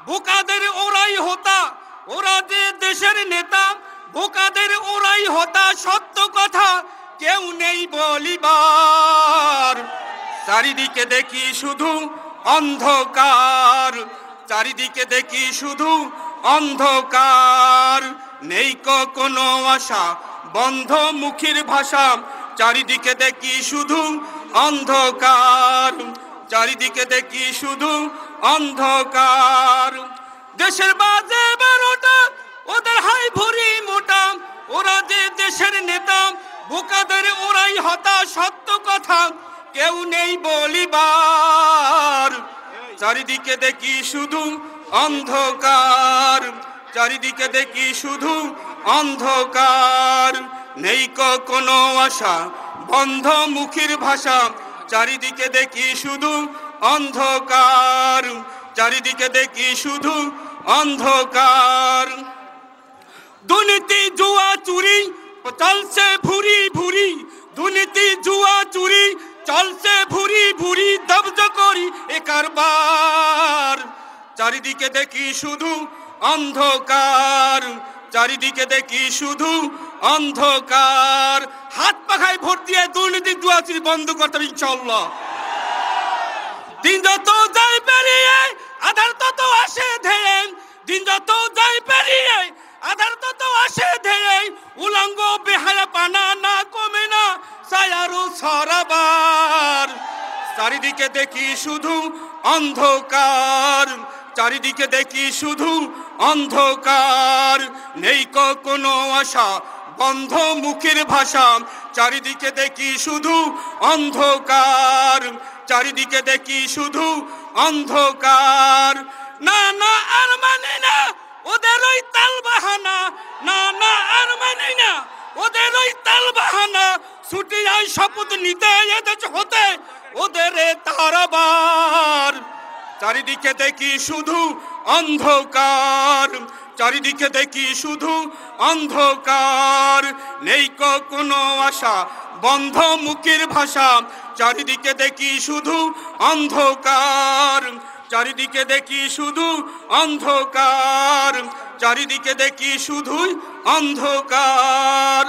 বোকাদের ওরাই হোতা, ওরা যে দেশের নেতা। বোকাদের ওরাই হোতা, সত্য কথা কেউ নেই বলিবার। চারিদিকে দেখি শুধু অন্ধকার, চারিদিকে দেখি শুধু অন্ধকার। নেই কোনো আশা, বন্ধ মুখের ভাষা। চারিদিকে দেখি শুধু অন্ধকার, চারিদিকে দেখি শুধু অন্ধকার। দেশের বাজে 12টা, ওদের হাই ভরি মোটা। ওরা যে দেশের নেতা, বোকাদের ওরাই হতা, সত্য কথা কেউ নেই বলিবার। চারিদিকে দেখি শুধু অন্ধকার, চারিদিকে দেখি শুধু অন্ধকার। নেই কোনো আশা, বন্ধ মুখের ভাষা। চারিদিকে দেখি শুধু অন্ধকার, চারিদিকে দেখি শুধু অন্ধকার। দুর্নীতি জুয়া চুরি চলছে ভুরি ভুরি, দুর্নীতি জুয়া চুরি চলছে ভুরি ভুরি। দবজ করি এ কারবার, চারিদিকে দেখি শুধু অন্ধকার, চারিদিকে দেখি শুধু অন্ধকার। হাত পাখায় ভোট দিয়ে দুর্নীতি জুয়া চুরি বন্ধ করতে হবে ইনশাআল্লাহ। দিন যত যায় পেরিয়ে আধার তত আসে ধেয়ে, দিন যত যায় পেরিয়ে আধার তত আসে ধেয়ে। উলঙ্গ বেহায়া পানা না কমে না ছায়ারও সরাবার। চারিদিকে দেখি শুধু অন্ধকার, চারিদিকে দেখি শুধু অন্ধকার। নেই কোনো আশা, বন্ধ মুখের ভাষা। চারিদিকে দেখি শুধু অন্ধকার, চারিদিকে দেখি শুধু অন্ধকার। না না আর মানে না ওদের ওই তাল বাহানা, না না আর মানে না ওদের ওই তাল বাহানা। ছুটি যায় শপথ নিতে এদেশ হতে ওদের তারাবার। চারিদিকে দেখি শুধু অন্ধকার, চারিদিকে দেখি শুধু অন্ধকার। নেই কোনো আশা, বন্ধ মুখের ভাষা। চারিদিকে দেখি শুধু অন্ধকার, চারিদিকে দেখি শুধু অন্ধকার, চারিদিকে দেখি শুধুই অন্ধকার।